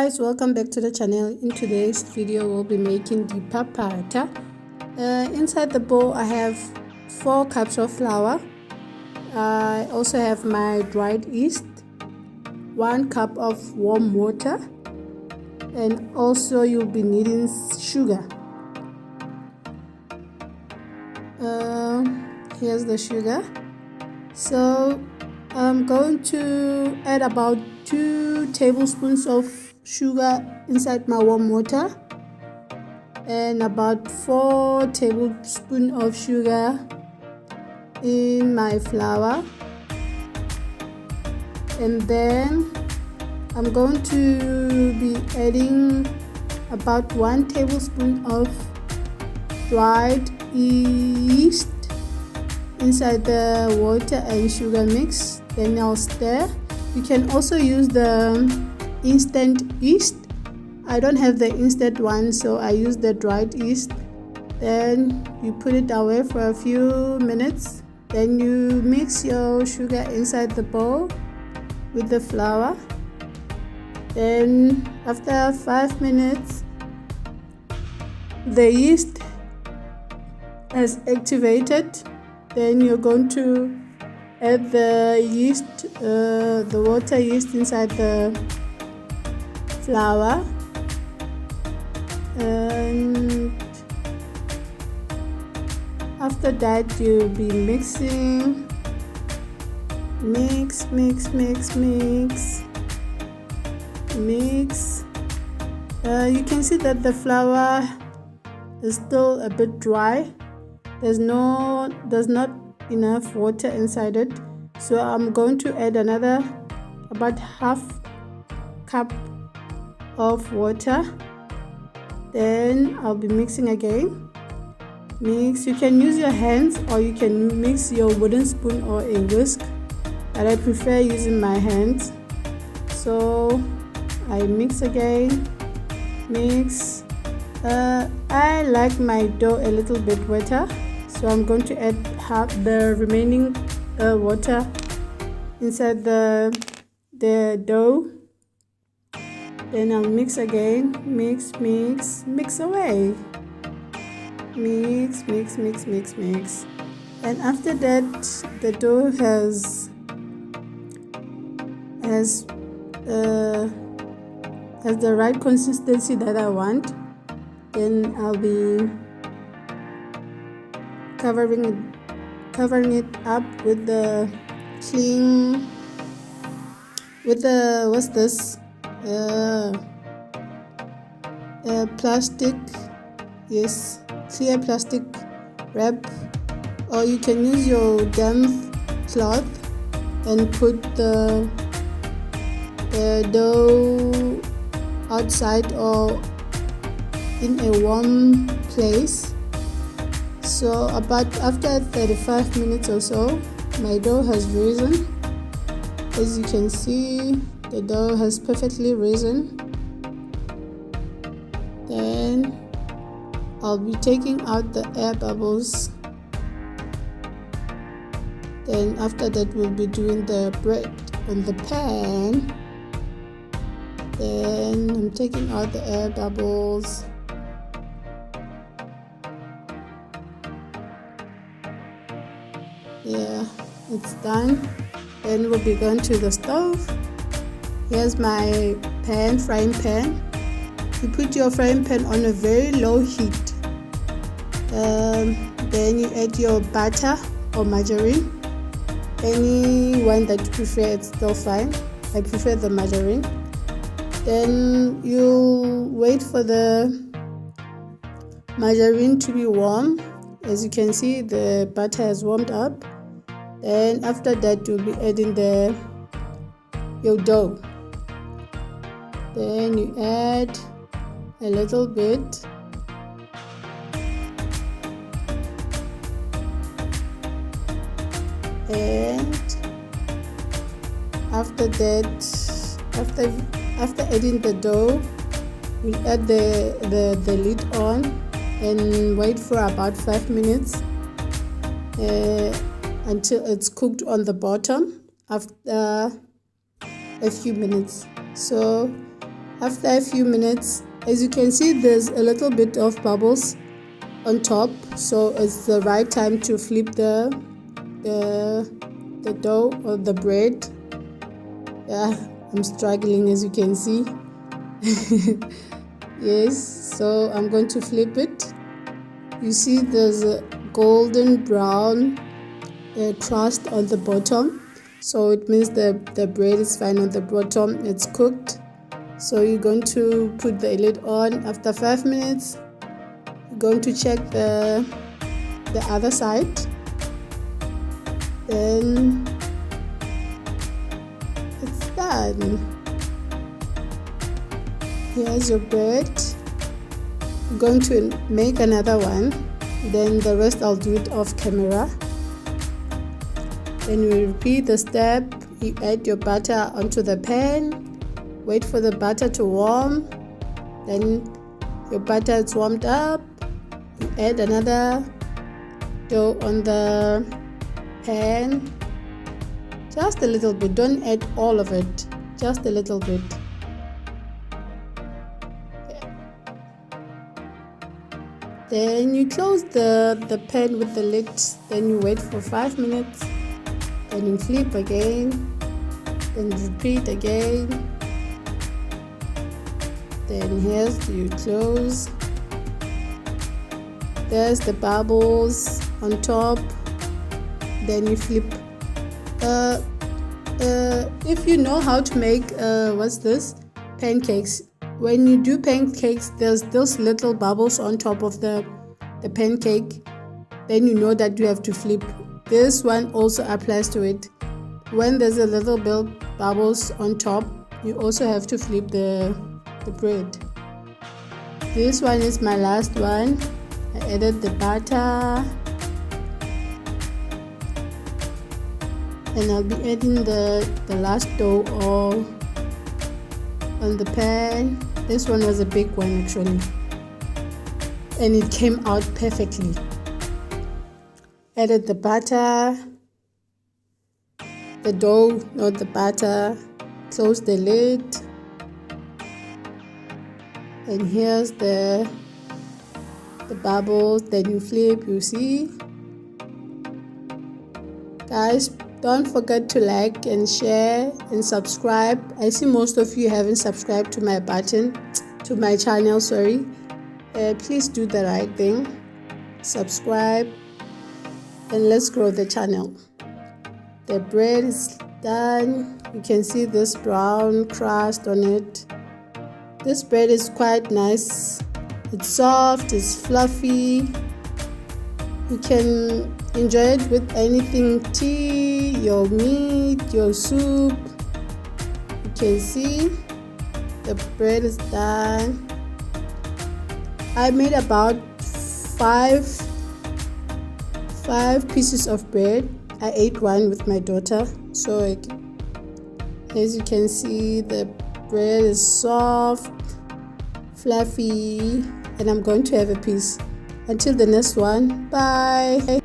guys, welcome back to the channel. In today's video we'll be making DIPHAPHATHA. Inside the bowl I have 4 cups of flour. I also have my dried yeast, 1 cup of warm water, and also you'll be needing sugar. Here's the sugar. So I'm going to add about 2 tablespoons of sugar inside my warm water and about 4 tablespoons of sugar in my flour, and then I'm going to be adding about 1 tablespoon of dried yeast inside the water and sugar mix. Then I'll stir. You can also use the instant yeast. I don't have the instant one, so I use the dried yeast. Then you put it away for a few minutes. Then you mix your sugar inside the bowl with the flour. Then after 5 minutes, the yeast has activated. Then you're going to add the yeast, the water yeast inside the flour, and after that you'll be mixing. Mix. You can see that the flour is still a bit dry. There's not enough water inside it, so I'm going to add another about half cup of water. Then I'll be mixing again. Mix. You can use your hands or you can mix your wooden spoon or a whisk, but I prefer using my hands. So I mix again. Mix. I like my dough a little bit wetter, so I'm going to add half the remaining water inside the dough. Then I'll mix again. Mix away. Mix. And after that, the dough has the right consistency that I want. Then I'll be covering it up with the clean, with the, what's this, plastic, yes, clear plastic wrap, or you can use your damp cloth and put the dough outside or in a warm place. So about after 35 minutes or so, my dough has risen. As you can see, the dough has perfectly risen. Then I'll be taking out the air bubbles. Then after that, we'll be doing the bread on the pan. Then I'm taking out the air bubbles. Yeah, it's done. Then we'll be going to the stove. Here's my pan, frying pan. You put your frying pan on a very low heat. Then you add your butter or margarine. Any one that you prefer, it's still fine. I prefer the margarine. Then you wait for the margarine to be warm. As you can see, the butter has warmed up. Then after that, you'll be adding your dough. Then you add a little bit. And after that, after adding the dough, we add the lid on and wait for about 5 minutes until it's cooked on the bottom after a few minutes. So After a few minutes, as you can see, there's a little bit of bubbles on top, so it's the right time to flip the dough or the bread. Yeah, I'm struggling, as you can see. Yes, so I'm going to flip it. You see there's a golden brown crust on the bottom, so it means the bread is fine on the bottom, it's cooked. So you're going to put the lid on. After 5 minutes, you're going to check the other side. Then it's done. Here's your bread. I'm going to make another one, then the rest I'll do it off camera. Then you repeat the step. You add your butter onto the pan, wait for the butter to warm. Then your butter is warmed up, you add another dough on the pan, just a little bit, don't add all of it, just a little bit. Then you close the pan with the lid, then you wait for 5 minutes, then you flip again, then repeat again. Then here's you close. There's the bubbles on top. Then you flip. If you know how to make pancakes, when you do pancakes, there's those little bubbles on top of the pancake. Then you know that you have to flip. This one also applies to it. When there's a little bit bubbles on top, you also have to flip the bread. This one is my last one. I added the butter, and I'll be adding the last dough all on the pan. This one was a big one actually, and it came out perfectly. Added the butter, the dough, not the butter. Close the lid. And here's the bubbles. Then you flip, you see. Guys, don't forget to like and share and subscribe. I see most of you haven't subscribed to my channel, sorry. Please do the right thing. Subscribe and let's grow the channel. The bread is done. You can see this brown crust on it. This bread is quite nice. It's soft, it's fluffy. You can enjoy it with anything, tea, your meat, your soup. You can see the bread is done. I made about five pieces of bread. I ate one with my daughter. So as you can see, the bread is soft, fluffy, and I'm going to have a piece. Until the next one, bye.